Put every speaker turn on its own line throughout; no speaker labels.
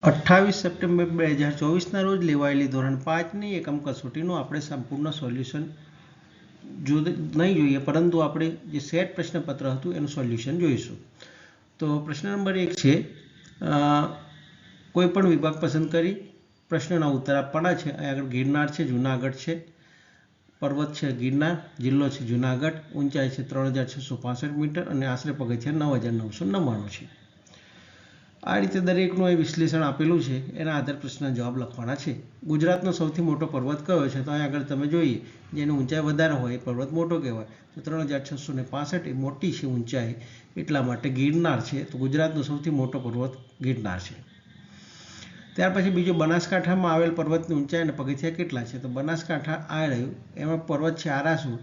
28 September 2024 રોજ લેવાયેલી ધોરણ 5ની એકમ કસોટીનું આપણે સંપૂર્ણ સોલ્યુશન નહીં જોઈએ, પરંતુ આપણે જે સેટ પ્રશ્નપત્ર હતું એનું સોલ્યુશન જોઈશું. તો પ્રશ્ન નંબર 1 છે, કોઈ પણ વિભાગ પસંદ કરી પ્રશ્નના ઉત્તર આપવાના છે. અહીં આગળ ગિરનાર છે, જુનાગઢ છે, પર્વત છે ગિરનાર, જિલ્લો છે જુનાગઢ, ઊંચાઈ છે 3665 મીટર અને આશરે પગથિયાં 9999 છે. આ રીતે દરેકનું એ વિશ્લેષણ આપેલું છે, એના આધારે પ્રશ્નના જવાબ લખવાના છે. ગુજરાતનો સૌથી મોટો પર્વત કયો છે? તો અહીં આગળ તમે જોઈએ, જેની ઊંચાઈ વધારે હોય એ પર્વત મોટો કહેવાય. તો 3665 એ મોટી છે ઊંચાઈ, એટલા માટે ગિરનાર છે. તો ગુજરાતનો સૌથી મોટો પર્વત ગિરનાર છે. ત્યાર પછી બીજો, બનાસકાંઠામાં આવેલ પર્વતની ઊંચાઈ અને પગથિયાં કેટલા છે? તો બનાસકાંઠા આ રહ્યું, એમાં પર્વત છે આરાસુર,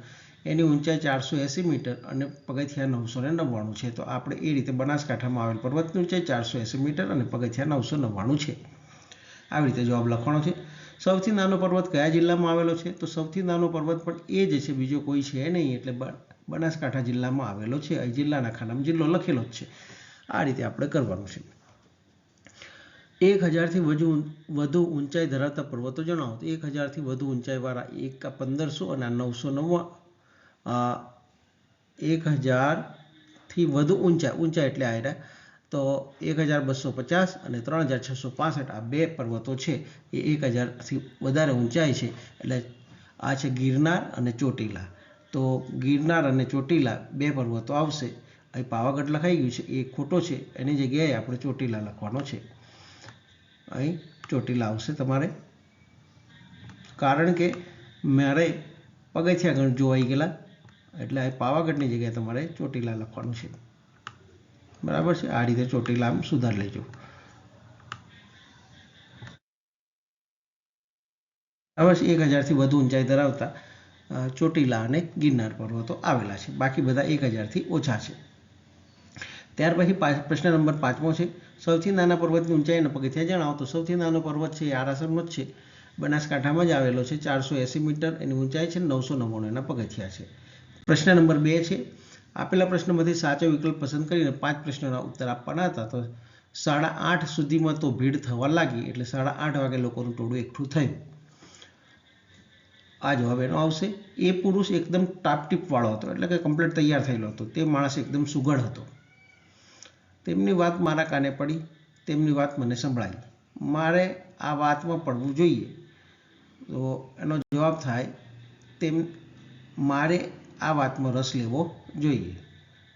એની ઊંચાઈ 480 મીટર અને પગથિયાં 999 છે. તો આપણે એ રીતે બનાસકાંઠામાં આવેલ પર્વતની ઊંચાઈ 480 મીટર અને પગથિયાં 999 છે. આવી રીતે જવાબ લખવાનો છે. સૌથી નાનો પર્વત કયા જિલ્લામાં આવેલો છે? તો સૌથી નાનો પર્વત પણ એ જ છે, બીજો કોઈ છે નહીં, એટલે બનાસકાંઠા જિલ્લામાં આવેલો છે. અહીં જિલ્લાના ખાનામાં જિલ્લો લખેલો જ છે. આ રીતે આપણે કરવાનું છે. 1000થી વધુ ઊંચાઈ ધરાવતા પર્વતો જણાવો. તો 1000થી વધુ ઊંચાઈવાળા 1500 અને 999. 1000થી વધુ ઊંચાઈ એટલે આયરા તો 1250 અને 3665 આ બે પર્વતો છે એ 1000થી વધારે ઊંચાઈ છે. એટલે આ છે ગિરનાર અને ચોટીલા. તો ગિરનાર અને ચોટીલા બે પર્વતો આવશે. અહીં પાવાગઢ લખાઈ ગયું છે, એ ખોટો છે, એની જગ્યાએ આપણે ચોટીલા લખવાનો છે. અહીં ચોટીલા આવશે તમારે, કારણ કે મારે પગથિયાં ગણ જોવાઈ ગયેલા, એટલે અહીં પાવાગઢની જગ્યાએ તમારે ચોટીલા લખવાનું છે. બરાબર છે. આ રીતે ચોટીલા આમ સુધારી લેજો. બરાબર છે. 1000થી વધુ ઊંચાઈ ધરાવતા ચોટીલા અને ગિરનાર પર્વતો આવેલા છે. બાકી બધા 1000થી ઓછા છે. ત્યાર પછી પ્રશ્ન નંબર 5મો છે, સૌથી નાના પર્વતની ઊંચાઈ અને પગથિયાં જણાવો. તો સૌથી નાનો પર્વત છે એ આરાસરનો જ છે, બનાસકાંઠામાં જ આવેલો છે, 480 મીટર એની ઊંચાઈ છે, 999 એના પગથિયાં છે. પ્રશ્ન નંબર 2 છે, આપેલા પ્રશ્નોમાંથી સાચો વિકલ્પ પસંદ કરીને 5 પ્રશ્નોના ઉત્તર આપવાના હતા. તો 8:30 સુધીમાં તો ભીડ થવા લાગી, એટલે 8:30 વાગે લોકોનું ટોળું એકઠું થયું. આ જવાબ એનો આવશે. એ પુરુષ એકદમ ટાપટીપ વાળો હતો, એટલે કે કમ્પ્લીટ તૈયાર થયેલો હતો. તે માણસ એકદમ સુઘડ હતો. તેમની વાત મારા કાને પડી, તેમની વાત મને સંભળાઈ. મારે આ વાતમાં પડવું જોઈએ. તો એનો જવાબ થાય, મારે આ વાતમાં રસ લેવો જોઈએ.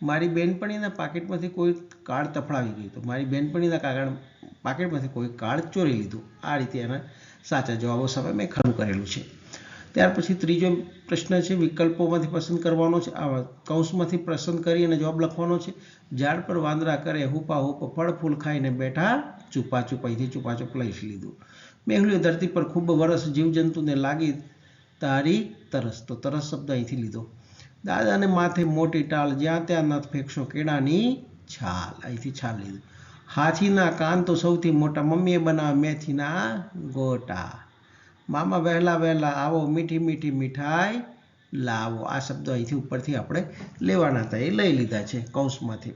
મારી બહેનપણીના પાકીટમાંથી કોઈ કાર્ડ તફડાવી ગયું. તો મારી બહેનપણીના પાકીટમાંથી કોઈ કાર્ડ ચોરી લીધું. આ રીતે એના સાચા જવાબો સામે મેં ખરું કરેલું છે. ત્યાર પછી ત્રીજો પ્રશ્ન છે, વિકલ્પોમાંથી પસંદ કરવાનો છે. આ કૌંસમાંથી પસંદ કરી અને જવાબ લખવાનો છે. ઝાડ પર વાંદરા કરે હુપા હુપ, ફળ ફૂલ ખાઈને બેઠા ચૂપાચૂપ. અહીંથી ચૂપાચૂપ લઈ લીધું. મેહુલ્યો ધરતી પર ખૂબ વરસ, જીવજંતુને લાગી તારી તરસ. તો તરસ શબ્દ અહીંથી લીધો. દાદાને માથે મોટી ટાલ, જ્યાં ત્યાં નથ ફેંકશો કેળાની છાલ. અહીંથી છાલ લીધું. હાથીના કાન તો સૌથી મોટા, મમ્મીએ બનાવે મેથીના ગોટા. મામા વહેલા વહેલા આવો, મીઠી મીઠી મીઠાઈ લાવો. આ શબ્દો અહીંથી ઉપરથી આપણે લેવાના હતા, એ લઈ લીધા છે કૌંસમાંથી.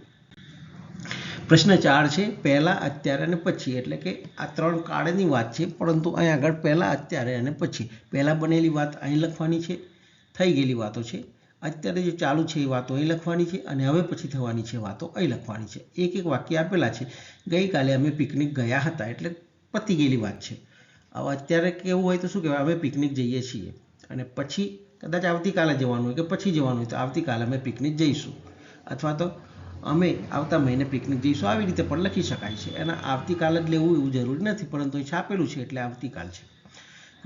પ્રશ્ન 4 છે, પહેલા, અત્યારે અને પછી. એટલે કે આ 3 કાળની વાત છે, પરંતુ અહીં આગળ પહેલા, અત્યારે અને પછી. પહેલા બનેલી વાત અહીં લખવાની છે, થઈ ગયેલી વાતો છે. અત્યારે જે ચાલુ છે એ વાતો અહીં લખવાની છે, અને હવે પછી થવાની છે વાતો અહીં લખવાની છે. એક એક વાક્ય આપેલા છે. ગઈકાલે અમે પિકનિક ગયા હતા, એટલે પતી ગયેલી વાત છે. હવે અત્યારે કેવું હોય તો શું કહેવાય, અમે પિકનિક જઈએ છીએ. અને પછી કદાચ આવતીકાલે જવાનું હોય કે પછી જવાનું હોય, તો આવતીકાલે અમે પિકનિક જઈશું, અથવા તો અમે આવતા મહિને પિકનિક જઈશું. આવી રીતે પણ લખી શકાય છે. એના આવતીકાલ જ લેવું એવું જરૂરી નથી, પરંતુ એ છાપેલું છે એટલે આવતીકાલ છે.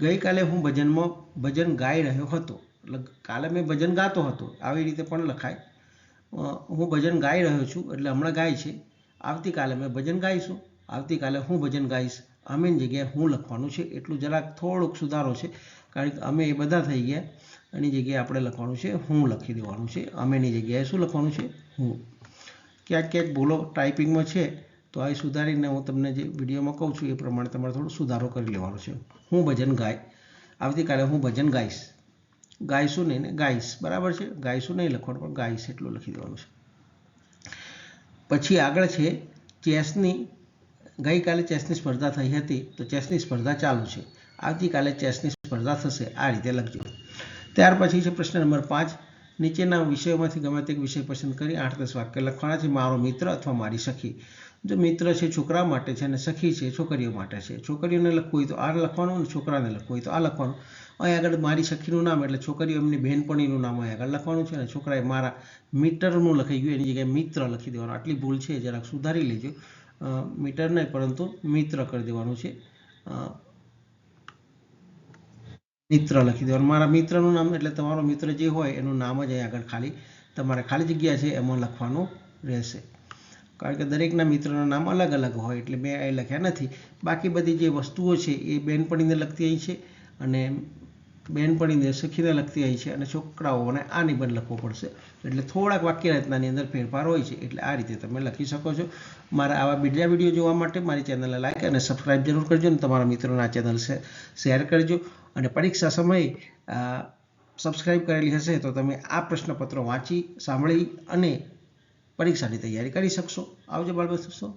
ગઈકાલે હું ભજન ગાઈ રહ્યો હતો. એટલે કાલે મેં ભજન ગાતો હતો, આવી રીતે પણ લખાય. હું ભજન ગાઈ રહ્યો છું એટલે હમણાં ગાય છે. આવતીકાલે મેં ભજન ગાઈશું, આવતીકાલે હું ભજન ગાઈશ. અમેની જગ્યાએ હું લખવાનું છે. એટલું જરાક થોડોક સુધારો છે, કારણ કે અમે એ બધા થઈ ગયા. એની જગ્યાએ આપણે લખવાનું છે હું લખી દેવાનું છે. અમેની જગ્યાએ શું લખવાનું છે? હું. ક્યાંક ક્યાંક ભૂલો ટાઈપિંગમાં છે, તો આ સુધારીને હું તમને જે વિડીયોમાં કહું છું એ પ્રમાણે તમારે થોડો સુધારો કરી લેવાનો છે. હું ભજન ગાય, આવતીકાલે હું ભજન ગાઈશ. ગાઈશું નહીં ને ગાઈશ. બરાબર છે. ગાઈશું નહીં લખવાનું, પણ ગાઈશ એટલું લખી દેવાનું છે. પછી આગળ છે, ચેસની ગઈકાલે ચેસની સ્પર્ધા થઈ હતી તો ચેસની સ્પર્ધા ચાલુ છે. આવતીકાલે ચેસની સ્પર્ધા થશે. આ રીતે લખજો. ત્યાર પછી છે પ્રશ્ન નંબર 5. નીચેના વિષયોમાંથી ગમે તે વિષય પસંદ કરી 8-10 વાક્ય લખવાના છે. મારો મિત્ર અથવા મારી સખી. જો મિત્ર છે છોકરા માટે છે અને સખી છે છોકરીઓ માટે છે. છોકરીઓને લખવું હોય તો આ લખવાનું અને છોકરાને લખવું હોય તો આ લખવાનું. અહીં આગળ મારી સખીનું નામ એટલે છોકરીઓ એમની બહેનપણીનું નામ અહીં આગળ લખવાનું છે અને છોકરાએ મારા મીટરનું લખાઈ ગયું એની જગ્યાએ મિત્ર લખી દેવાનું. આટલી ભૂલ છે જરાક સુધારી લેજો. મીટર નહીં પરંતુ મિત્ર કરી દેવાનું છે. મિત્ર લખી દેવાનું. મારા મિત્રનું નામ એટલે તમારો મિત્ર જે હોય એનું નામ જ અહીં આગળ ખાલી તમારે ખાલી જગ્યા છે એમાં લખવાનું રહેશે. કારણ કે દરેકના મિત્રના નામ અલગ અલગ હોય એટલે મેં અહીં લખ્યા નથી. બાકી બધી જે વસ્તુઓ છે એ બહેનપણીને લગતી અહીં છે અને બહેનપણીને સખીને લગતી અહીં છે અને છોકરાઓને આ નિબંધ લખવો પડશે. એટલે થોડાક વાક્ય રચનાની અંદર ફેરફાર હોય છે એટલે આ રીતે તમે લખી શકો છો. મારા આવા બીજા વિડીયો જોવા માટે મારી ચેનલને લાઈક અને સબસ્ક્રાઈબ જરૂર કરજો અને તમારા મિત્રોને આ ચેનલ શેર કરજો. અને પરીક્ષા સમયે સબસ્ક્રાઈબ કરેલી હશે તો તમે આ પ્રશ્નપત્રો વાંચી સાંભળી અને પરીક્ષાની તૈયારી કરી શકશો. આવજો બાળ મિત્રો.